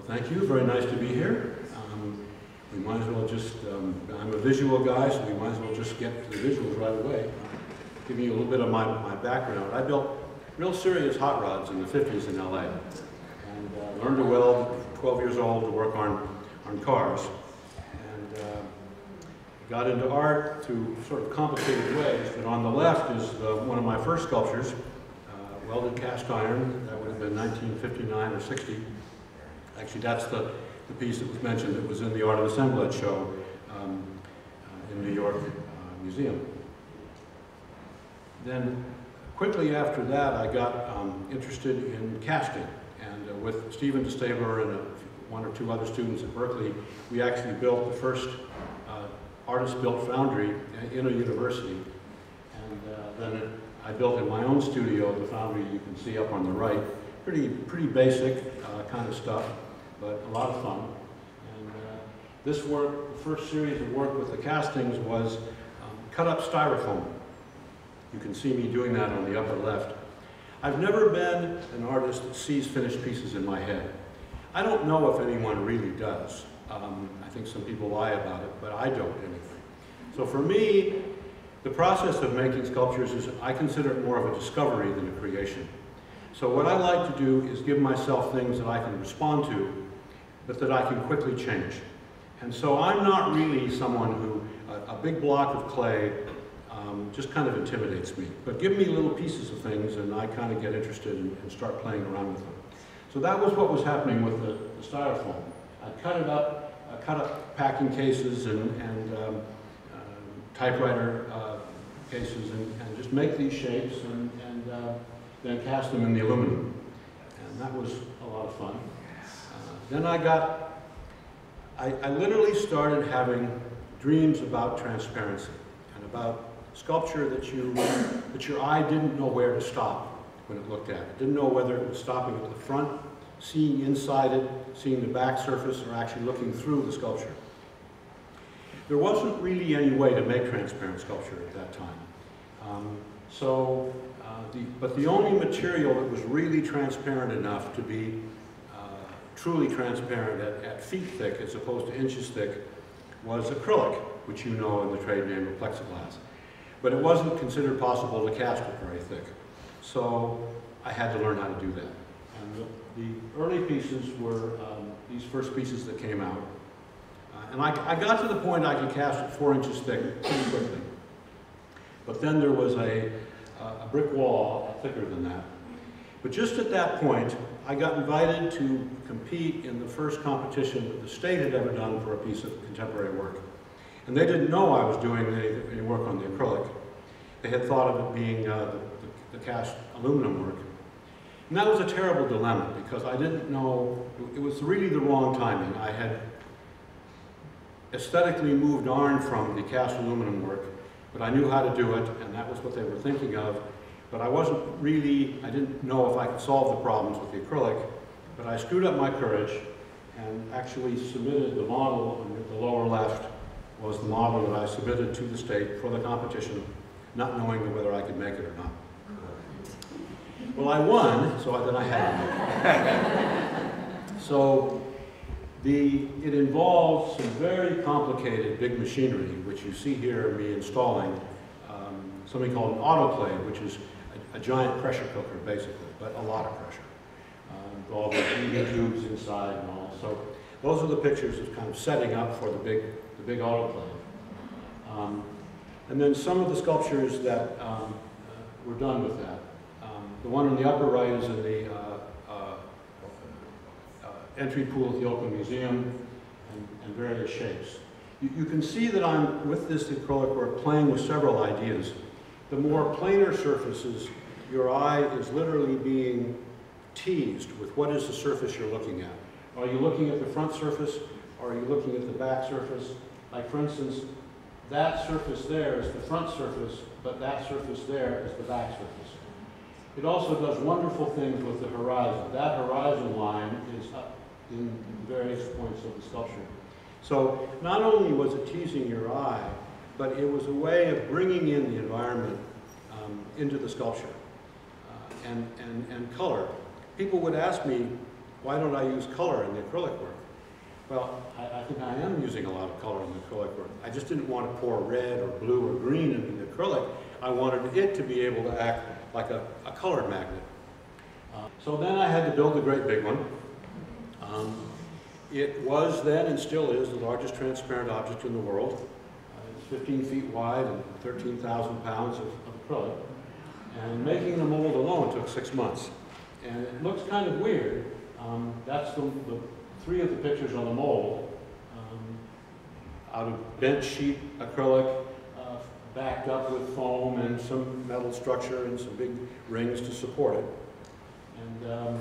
Thank you. Very nice to be here. We might as well just, I'm a visual guy, so we might as well just get to the visuals right away. Give you a little bit of my background. I built real serious hot rods in the 50s in LA, and learned to weld 12 years old to work on cars. And got into art through sort of complicated ways. But on the left is one of my first sculptures, welded cast iron. That would have been 1959 or 60. Actually, that's the piece that was mentioned that was in the Art of Assemblage show in New York Museum. Then quickly after that, I got interested in casting. And with Stephen DeStabler and one or two other students at Berkeley, we actually built the first artist-built foundry in a university. And then I built in my own studio the foundry you can see up on the right. Pretty basic kind of stuff, but a lot of fun. And this work, the first series of work with the castings was cut up styrofoam. You can see me doing that on the upper left. I've never been an artist that sees finished pieces in my head. I don't know if anyone really does. I think some people lie about it, but I don't anyway. So for me, the process of making sculptures is, I consider it more of a discovery than a creation. So what I like to do is give myself things that I can respond to, but that I can quickly change. And so I'm not really someone who, a big block of clay just kind of intimidates me. But give me little pieces of things and I kind of get interested and start playing around with them. So that was what was happening with the styrofoam. I cut it up, I cut up packing cases and typewriter cases and just make these shapes and then cast them in the aluminum. And that was a lot of fun. Then I literally started having dreams about transparency and about sculpture that your eye didn't know where to stop when it looked at it. Didn't know whether it was stopping at the front, seeing inside it, seeing the back surface, or actually looking through the sculpture. There wasn't really any way to make transparent sculpture at that time. But the only material that was really transparent enough to be truly transparent at feet thick as opposed to inches thick was acrylic, which you know in the trade name of plexiglass. But it wasn't considered possible to cast it very thick. So I had to learn how to do that. And the early pieces were these first pieces that came out. And I got to the point I could cast it 4 inches thick pretty quickly. But then there was a brick wall thicker than that. But just at that point, I got invited to compete in the first competition that the state had ever done for a piece of contemporary work. And they didn't know I was doing any work on the acrylic. They had thought of it being the cast aluminum work. And that was a terrible dilemma because I didn't know, it was really the wrong timing. I had aesthetically moved on from the cast aluminum work, but I knew how to do it, and that was what they were thinking of. But I didn't know if I could solve the problems with the acrylic, but I screwed up my courage and actually submitted the model on the lower left was the model that I submitted to the state for the competition, not knowing whether I could make it or not. Well, I won, so then I had to make it. So it involved some very complicated big machinery, which you see here me installing, something called an autoclave, which is a giant pressure cooker, basically, but a lot of pressure. Involving heating tubes inside and all. So those are the pictures of kind of setting up for the big autoclave. And then some of the sculptures that were done with that. The one on the upper right is in the entry pool at the Oakland Museum and various shapes. You can see that I'm, with this acrylic work, playing with several ideas. The more planar surfaces, your eye is literally being teased with what is the surface you're looking at. Are you looking at the front surface, or are you looking at the back surface? Like, for instance, that surface there is the front surface, but that surface there is the back surface. It also does wonderful things with the horizon. That horizon line is up in various points of the sculpture. So not only was it teasing your eye, but it was a way of bringing in the environment into the sculpture and color. People would ask me, why don't I use color in the acrylic work? Well, I think I am using a lot of color in the acrylic work. I just didn't want to pour red or blue or green into the acrylic. I wanted it to be able to act like a colored magnet. So then I had to build a great big one. It was then and still is the largest transparent object in the world. It's 15 feet wide and 13,000 pounds of acrylic. And making the mold alone took 6 months. And it looks kind of weird. That's the 3 of the pictures on the mold. Out of bent sheet acrylic, backed up with foam and some metal structure and some big rings to support it. And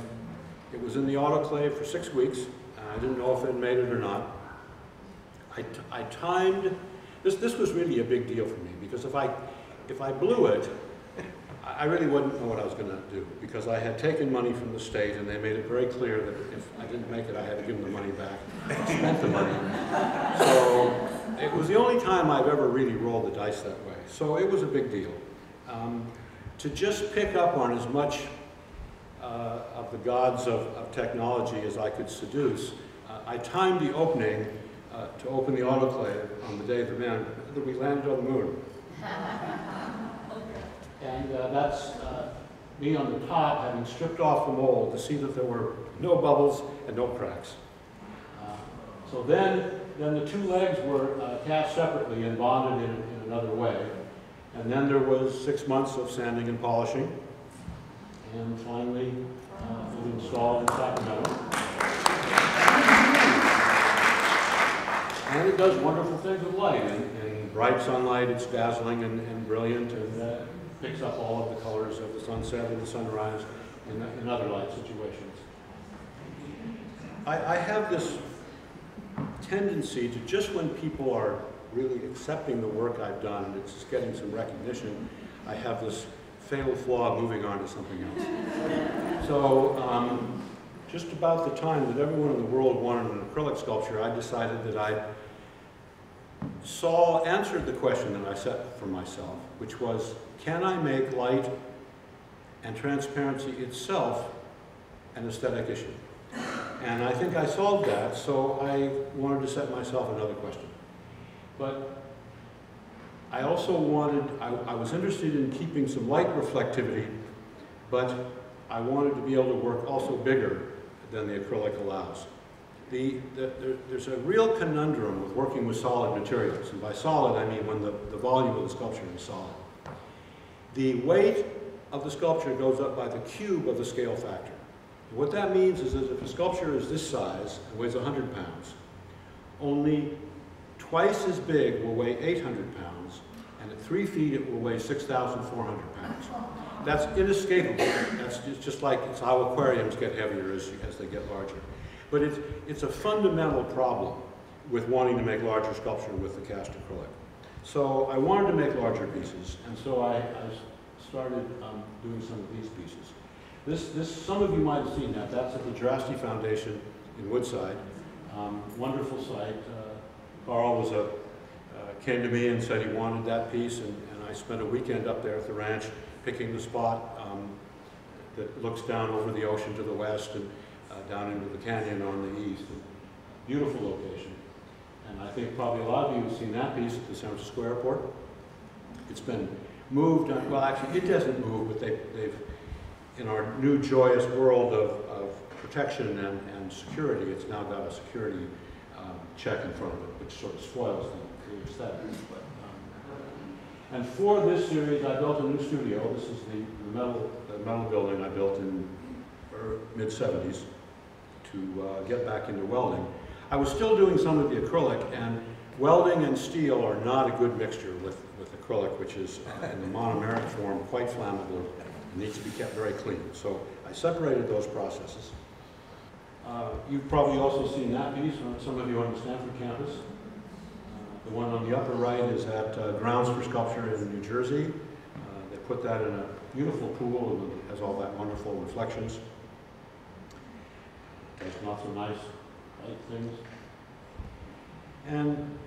it was in the autoclave for 6 weeks. I didn't know if it made it or not. I timed, this was really a big deal for me, because if I blew it, I really wouldn't know what I was going to do, because I had taken money from the state and they made it very clear that if I didn't make it, I had to give them the money back. I spent the money. So it was the only time I've ever really rolled the dice that way. So it was a big deal. To just pick up on as much of the gods of technology as I could seduce, I timed the opening to open the autoclave on the day that we landed on the moon. And that's me on the top, having stripped off the mold to see that there were no bubbles and no cracks. So then the 2 legs were cast separately and bonded in another way. And then there was 6 months of sanding and polishing. And finally, it was installed in Sacramento. And it does wonderful things with light. In bright sunlight, it's dazzling and brilliant, and picks up all of the colors of the sunset and the sunrise in other light situations. I have this tendency to, just when people are really accepting the work I've done, and it's getting some recognition, I have this fatal flaw moving on to something else. So just about the time that everyone in the world wanted an acrylic sculpture, I decided that I answered the question that I set for myself, which was, can I make light and transparency itself an aesthetic issue? And I think I solved that, so I wanted to set myself another question. But I also I was interested in keeping some light reflectivity, but I wanted to be able to work also bigger than the acrylic allows. There's a real conundrum with working with solid materials, and by solid I mean when the volume of the sculpture is solid. The weight of the sculpture goes up by the cube of the scale factor. And what that means is that if a sculpture is this size and weighs 100 pounds, only twice as big will weigh 800 pounds, and at 3 feet it will weigh 6,400 pounds. That's inescapable. It's just like it's how aquariums get heavier as they get larger. But it's a fundamental problem with wanting to make larger sculpture with the cast acrylic. So I wanted to make larger pieces, and so I started doing some of these pieces. Some of you might have seen that. That's at the Drasti Foundation in Woodside. Wonderful site. Carl came to me and said he wanted that piece, and I spent a weekend up there at the ranch picking the spot that looks down over the ocean to the west and down into the canyon on the east. Beautiful location. And I think probably a lot of you have seen that piece at the San Francisco airport. It's been moved, well actually it doesn't move, but they've in our new joyous world of protection and security, it's now got a security check in front of it, which sort of spoils the aesthetics. And for this series, I built a new studio. This is the metal building I built in mid-70s to get back into welding. I was still doing some of the acrylic, and welding and steel are not a good mixture with acrylic, which is in the monomeric form quite flammable and needs to be kept very clean. So I separated those processes. You've probably also seen that piece, some of you on the Stanford campus. The one on the upper right is at Grounds for Sculpture in New Jersey. They put that in a beautiful pool and it has all that wonderful reflections. There's lots of nice light things. And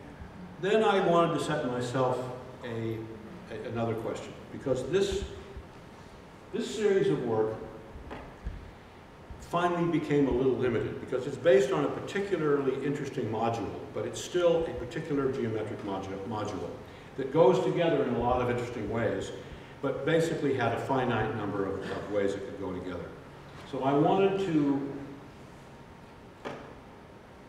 then I wanted to set myself another question, because this series of work finally became a little limited because it's based on a particularly interesting module, but it's still a particular geometric module that goes together in a lot of interesting ways, but basically had a finite number of ways it could go together. So I wanted to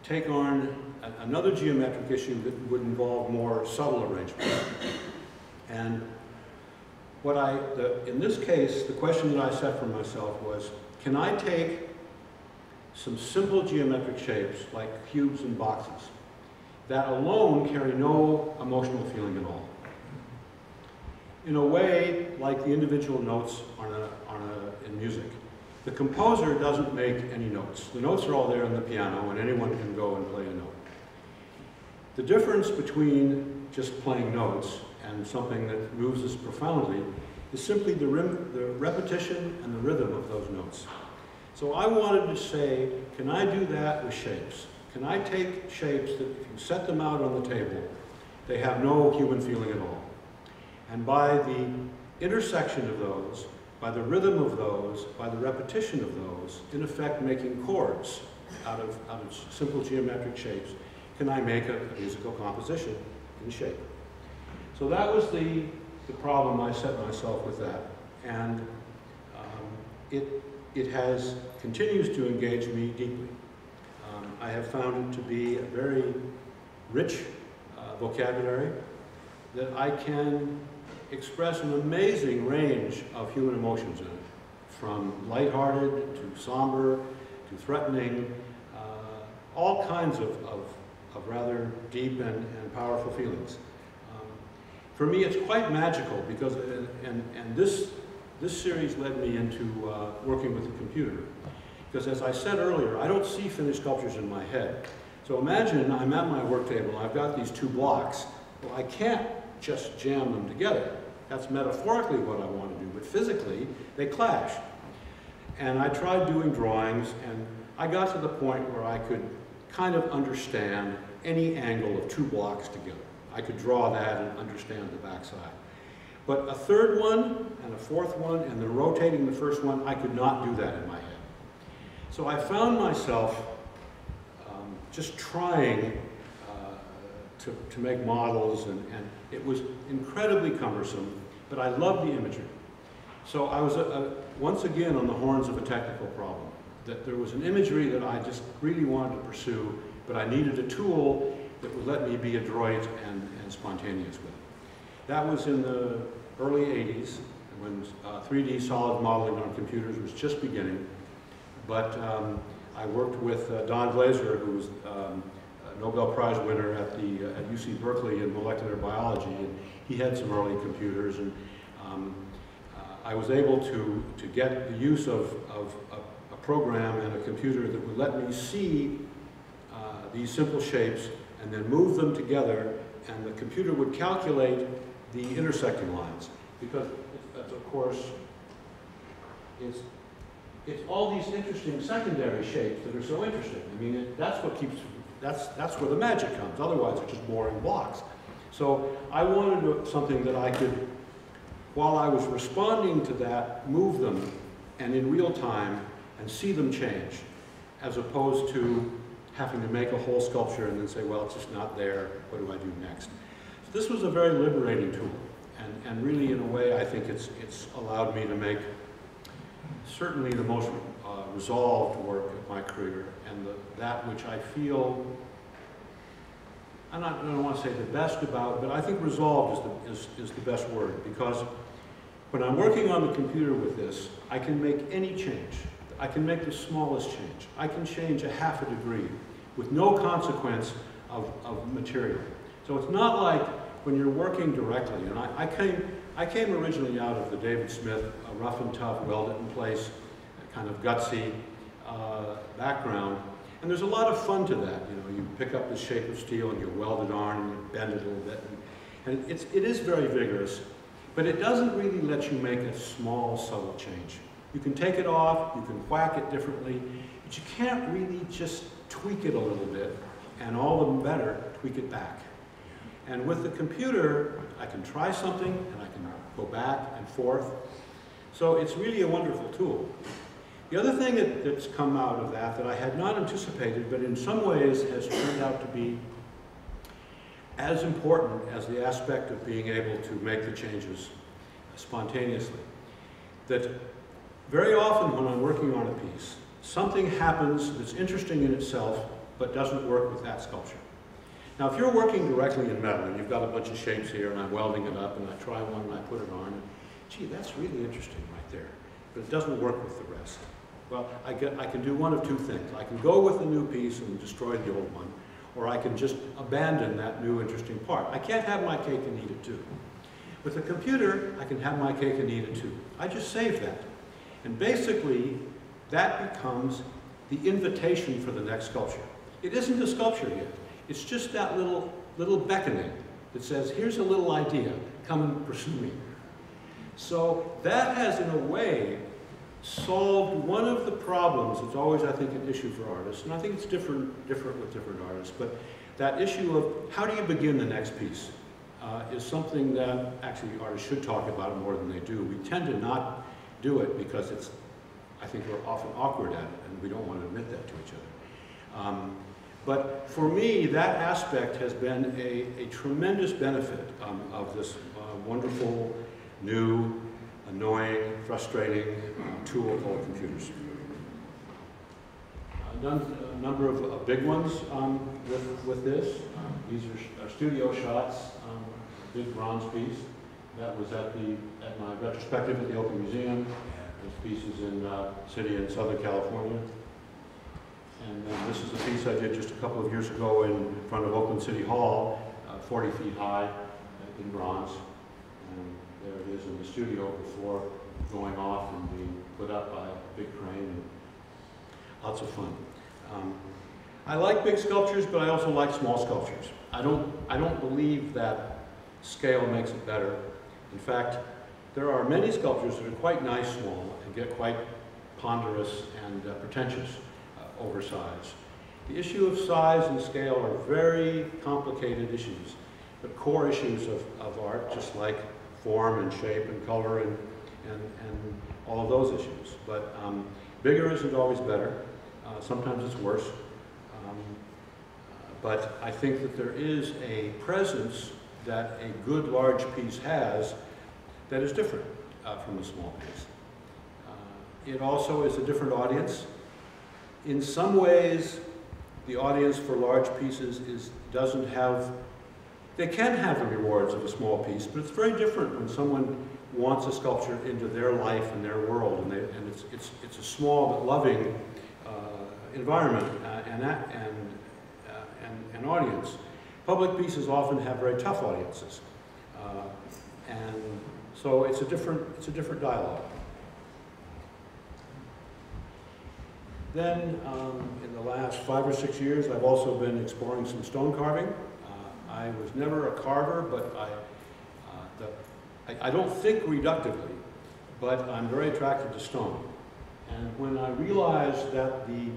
take on another geometric issue that would involve more subtle arrangements. And in this case, the question that I set for myself was, can I take some simple geometric shapes like cubes and boxes that alone carry no emotional feeling at all? In a way, like the individual notes in music. The composer doesn't make any notes. The notes are all there on the piano, and anyone can go and play a note. The difference between just playing notes and something that moves us profoundly is simply the repetition and the rhythm of those notes. So I wanted to say, can I do that with shapes? Can I take shapes that, if you set them out on the table, they have no human feeling at all? And by the intersection of those, by the rhythm of those, by the repetition of those, in effect making chords out of simple geometric shapes, can I make a musical composition in shape? So that was the problem I set myself with that. And it continues to engage me deeply. I have found it to be a very rich vocabulary that I can express an amazing range of human emotions in it, from lighthearted to somber to threatening, all kinds of rather deep and powerful feelings. For me, it's quite magical because, and this series led me into working with the computer. Because as I said earlier, I don't see finished sculptures in my head. So imagine I'm at my work table and I've got these two blocks. Well, I can't just jam them together. That's metaphorically what I want to do, but physically, they clash. And I tried doing drawings, and I got to the point where I could kind of understand any angle of two blocks together. I could draw that and understand the backside. But a third one, and a fourth one, and then rotating the first one, I could not do that in my head. So I found myself just trying to make models, and it was incredibly cumbersome, but I loved the imagery. So I was once again on the horns of a technical problem, that there was an imagery that I just really wanted to pursue, but I needed a tool that would let me be adroit and spontaneous with it. That was in the early 80s, when 3D solid modeling on computers was just beginning, but I worked with Don Glaser, who was Nobel Prize winner at UC Berkeley in molecular biology, and he had some early computers, and I was able to get the use of a program and a computer that would let me see these simple shapes and then move them together, and the computer would calculate the intersecting lines, because of course it's all these interesting secondary shapes that are so interesting. I mean, that's what keeps. That's where the magic comes. Otherwise, it's just boring blocks. So I wanted something that I could, while I was responding to that, move them and in real time and see them change, as opposed to having to make a whole sculpture and then say, well, it's just not there. What do I do next? So this was a very liberating tool, and really, in a way, I think it's allowed me to make certainly the most resolved work of my career, and that which I feel, I don't want to say the best about, but I think resolved is the best word, because when I'm working on the computer with this, I can make any change. I can make the smallest change. I can change a half a degree with no consequence of material. So it's not like when you're working directly, and I came originally out of the David Smith, rough and tough, weld it in place, kind of gutsy background. And there's a lot of fun to that. You know, you pick up the shape of steel and you weld it on and you bend it a little bit. And it is very vigorous, but it doesn't really let you make a small, subtle change. You can take it off, you can whack it differently, but you can't really just tweak it a little bit, and all the better, tweak it back. And with the computer, I can try something and I can go back and forth. So it's really a wonderful tool. The other thing that's come out of that I had not anticipated, but in some ways has turned out to be as important as the aspect of being able to make the changes spontaneously. That very often when I'm working on a piece, something happens that's interesting in itself, but doesn't work with that sculpture. Now, if you're working directly in metal, and you've got a bunch of shapes here, and I'm welding it up, and I try one, and I put it on, and gee, that's really interesting right there, but it doesn't work with the rest. Well, I can do one of two things. I can go with the new piece and destroy the old one, or I can just abandon that new interesting part. I can't have my cake and eat it too. With a computer, I can have my cake and eat it too. I just save that. And basically, that becomes the invitation for the next sculpture. It isn't a sculpture yet. It's just that little beckoning that says, here's a little idea, come and pursue me. So that has, in a way, solved one of the problems that's always, I think, an issue for artists, and I think it's different with different artists, but that issue of how do you begin the next piece is something that actually artists should talk about more than they do. We tend to not do it because I think we're often awkward at it, and we don't want to admit that to each other. But for me, that aspect has been a tremendous benefit of this wonderful, new, annoying, frustrating tool called computers. I've done a number of big ones with this. These are studio shots, a big bronze piece. That was at my retrospective at the Open Museum. This piece is in a city in Southern California. And then this is a piece I did just a couple of years ago in front of Oakland City Hall, 40 feet high in bronze. And there it is in the studio before going off and being put up by a big crane. And lots of fun. I like big sculptures, but I also like small sculptures. I don't believe that scale makes it better. In fact, there are many sculptures that are quite nice small and get quite ponderous and pretentious, oversized. The issue of size and scale are very complicated issues, but core issues of art, just like form and shape and color and all of those issues. But bigger isn't always better. Sometimes it's worse. But I think that there is a presence that a good large piece has that is different from a small piece. It also is a different audience. In some ways, the audience for large pieces doesn't have, they can have the rewards of a small piece, but it's very different when someone wants a sculpture into their life and their world, and it's a small but loving environment and audience. Public pieces often have very tough audiences, and so it's a different dialogue. Then, in the last 5 or 6 years, I've also been exploring some stone carving. I was never a carver, but I don't think reductively, but I'm very attracted to stone. And when I realized that the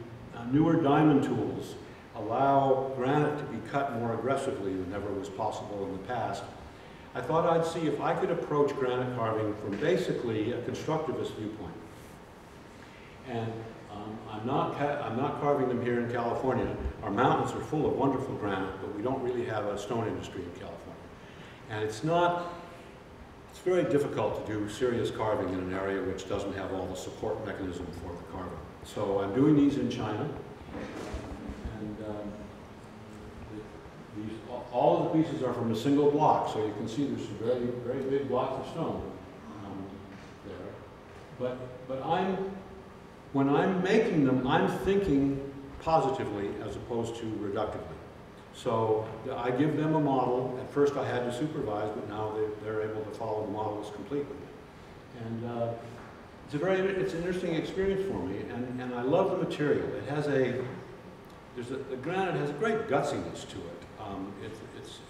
newer diamond tools allow granite to be cut more aggressively than ever was possible in the past, I thought I'd see if I could approach granite carving from basically a constructivist viewpoint. And I'm not carving them here in California. Our mountains are full of wonderful granite, but we don't really have a stone industry in California. And it's very difficult to do serious carving in an area which doesn't have all the support mechanism for the carving. So I'm doing these in China. And all of the pieces are from a single block, so you can see there's some very, very big blocks of stone there. But when I'm making them, I'm thinking positively as opposed to reductively. So I give them a model. At first I had to supervise, but now they're able to follow the models completely. And it's an interesting experience for me, and I love the material. It has the granite has a great gutsiness to it.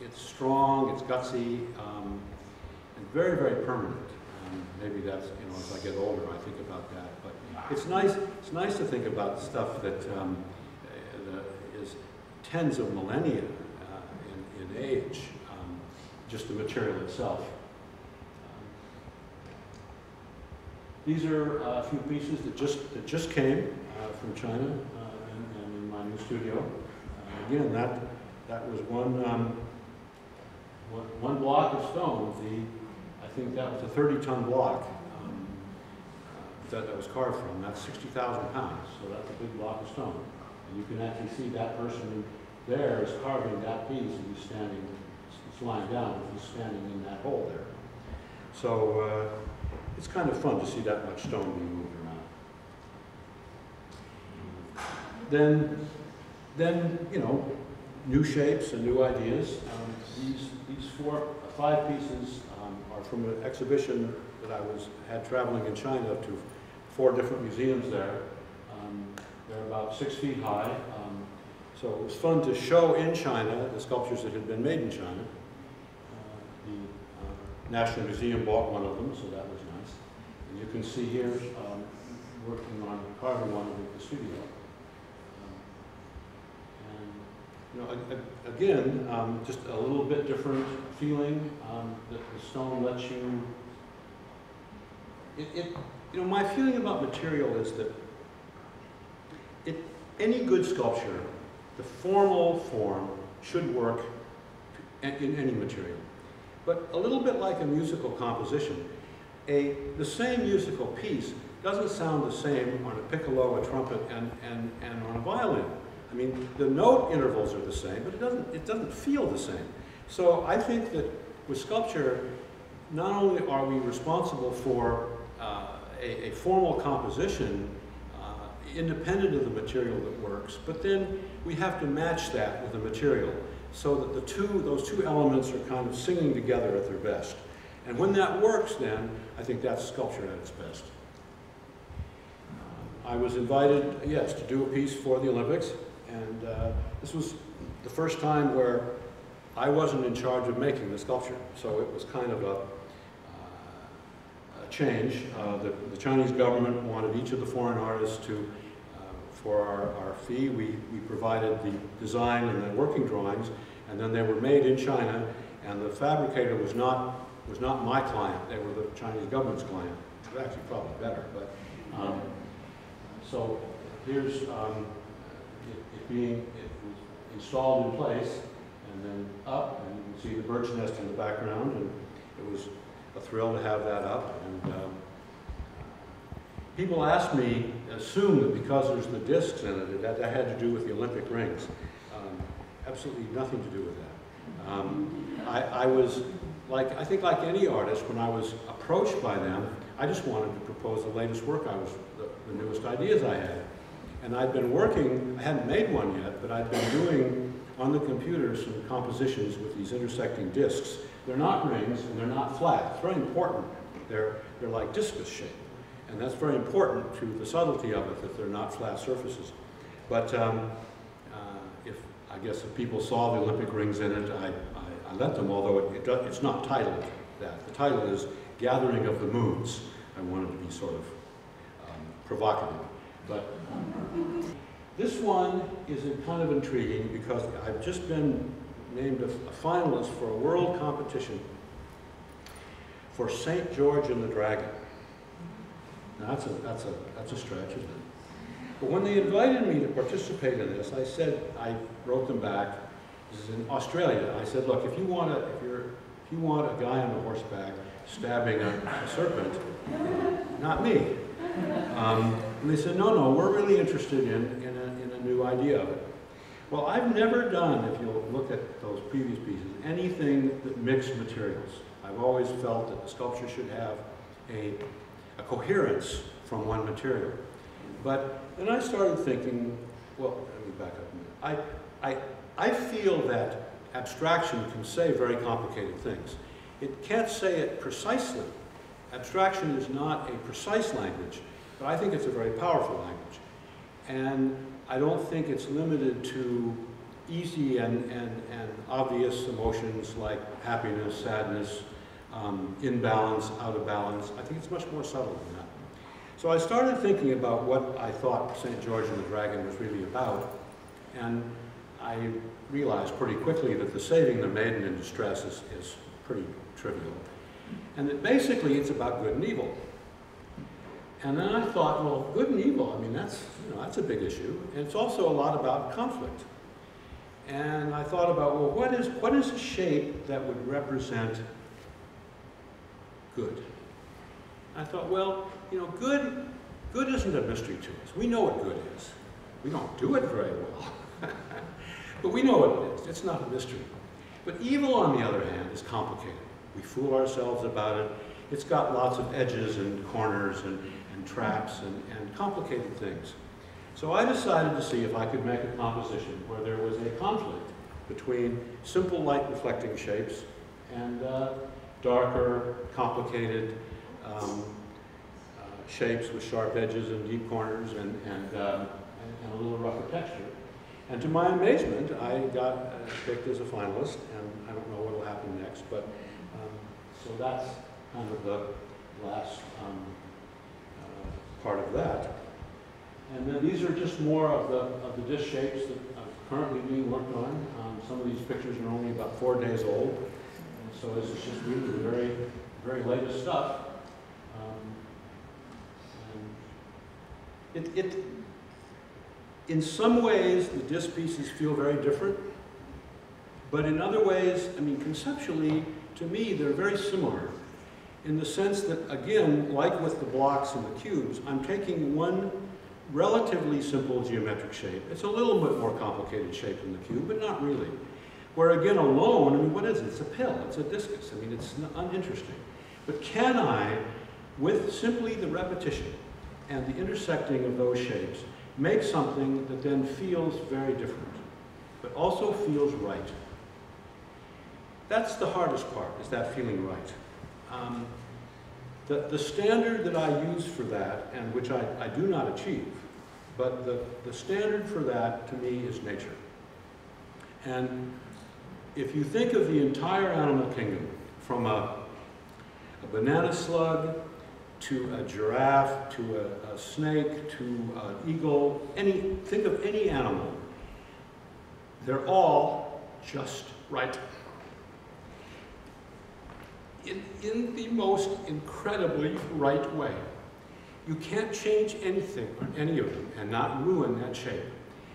It's strong, it's gutsy, and very, very permanent. Maybe that's, as I get older, I think about that. But it's nice to think about stuff that is tens of millennia in age, just the material itself. These are a few pieces that just came from China and in my new studio. Again, that was one block of stone. I think that was a 30-ton block that was carved from. That's 60,000 pounds, so that's a big block of stone. And you can actually see that person there is carving that piece, and he's standing, he's lying down, and he's standing in that hole there. So it's kind of fun to see that much stone being moved around. Then you know, new shapes and new ideas. These 5 pieces are from an exhibition that I had traveling in China to 4 different museums there. They're about 6 feet high. So it was fun to show in China the sculptures that had been made in China. The National Museum bought one of them, so that was nice. And you can see here, working on carving one in the studio. You know, again, just a little bit different feeling that the stone lets you. You know, my feeling about material is that any good sculpture, the formal form should work in any material. But a little bit like a musical composition, the same musical piece doesn't sound the same on a piccolo, a trumpet, and on a violin. I mean, the note intervals are the same, but it doesn't feel the same. So I think that with sculpture, not only are we responsible for a formal composition independent of the material that works, but then we have to match that with the material so that those two elements are kind of singing together at their best. And when that works, then I think that's sculpture at its best. I was invited, yes, to do a piece for the Olympics. And this was the first time where I wasn't in charge of making the sculpture. So it was kind of a change. The Chinese government wanted each of the foreign artists to, for our fee, we provided the design and the working drawings, and then they were made in China, and the fabricator was not my client. They were the Chinese government's client. It was actually probably better. But so here's it was installed in place and then up, and you can see the bird's nest in the background, and it was a thrill to have that up. And people ask me, assume that because there's the discs in it, that had to do with the Olympic rings. Absolutely nothing to do with that. I was like, I think like any artist, when I was approached by them, I just wanted to propose the latest work. The newest ideas I had. And I'd been working, I hadn't made one yet, but I'd been doing on the computer some compositions with these intersecting discs. They're not rings and they're not flat. It's very important. They're like discus shape. And that's very important to the subtlety of it, that they're not flat surfaces. But I guess if people saw the Olympic rings in it, I let them, although it's not titled that. The title is Gathering of the Moons. I wanted to be sort of provocative. But this one is kind of intriguing because I've just been named a finalist for a world competition for St. George and the Dragon. Now that's a stretch, isn't it? But when they invited me to participate in this, I wrote them back. This is in Australia. I said, look, if you want a guy on a horseback stabbing a serpent, not me. And they said, no, we're really interested in a new idea of it. Well, I've never done, if you'll look at those previous pieces, anything that mixed materials. I've always felt that the sculpture should have a coherence from one material. But then I started thinking, well, let me back up a minute. I feel that abstraction can say very complicated things. It can't say it precisely. Abstraction is not a precise language, but I think it's a very powerful language. And I don't think it's limited to easy and obvious emotions like happiness, sadness, imbalance, out of balance. I think it's much more subtle than that. So I started thinking about what I thought St. George and the Dragon was really about, and I realized pretty quickly that the saving the maiden in distress is pretty trivial, and that basically it's about good and evil. And then I thought, well, good and evil, I mean, that's, you know, that's a big issue. And it's also a lot about conflict. And I thought about, well, what is a shape that would represent good? I thought, well, you know, good isn't a mystery to us. We know what good is. We don't do it very well, but we know what it is. It's not a mystery. But evil, on the other hand, is complicated. We fool ourselves about it. It's got lots of edges and corners and traps and complicated things. So I decided to see if I could make a composition where there was a conflict between simple light reflecting shapes and darker, complicated shapes with sharp edges and deep corners and a little rougher texture. And to my amazement, I got picked as a finalist, and I don't know what will happen next, but so that's kind of the last part of that. And then these are just more of the dish shapes that are currently being worked on. Some of these pictures are only about 4 days old, and so this is just really the very, very latest stuff. In some ways, the disc pieces feel very different, but in other ways, I mean, conceptually, to me, they're very similar in the sense that, again, like with the blocks and the cubes, I'm taking one relatively simple geometric shape. It's a little bit more complicated shape than the cube, but not really. Where again, alone, I mean, what is it? It's a pill, it's a discus. I mean, it's uninteresting. But can I, with simply the repetition and the intersecting of those shapes, make something that then feels very different, but also feels right? That's the hardest part, is that feeling right. The standard that I use for that, and which I do not achieve, but the standard for that, to me, is nature. And if you think of the entire animal kingdom, from a banana slug, to a giraffe, to a snake, to an eagle, think of any animal, they're all just right. In the most incredibly right way. You can't change anything on any of them and not ruin that shape.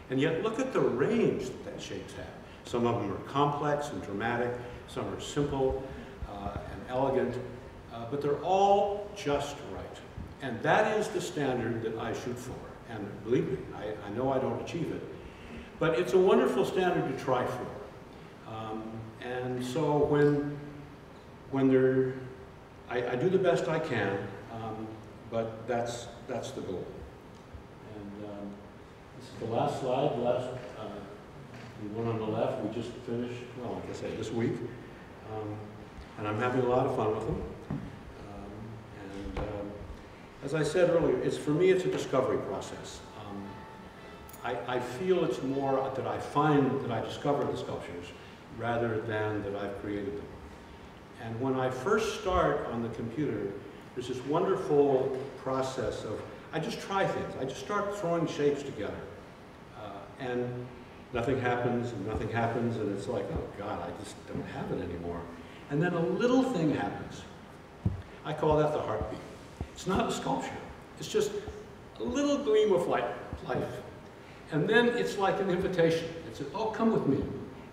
And yet look at the range that shapes have. Some of them are complex and dramatic, some are simple and elegant, but they're all just right. And that is the standard that I shoot for. And believe me, I know I don't achieve it, but it's a wonderful standard to try for. And so when I do the best I can, but that's the goal. And this is the last slide, the one on the left, we just finished, well, like I say, this week. And I'm having a lot of fun with them. As I said earlier, for me, it's a discovery process. I feel it's more that I find that I discover the sculptures rather than that I've created them. And when I first start on the computer, there's this wonderful process of, I just try things. I just start throwing shapes together. And nothing happens, and it's like, oh God, I just don't have it anymore. And then a little thing happens. I call that the heartbeat. It's not a sculpture. It's just a little gleam of life. And then it's like an invitation. It's, oh, come with me.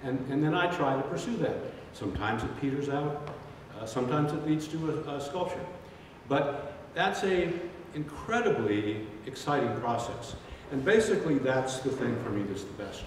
And then I try to pursue that. Sometimes it peters out. Sometimes it leads to a sculpture. But that's an incredibly exciting process. And basically, that's the thing for me that's the best.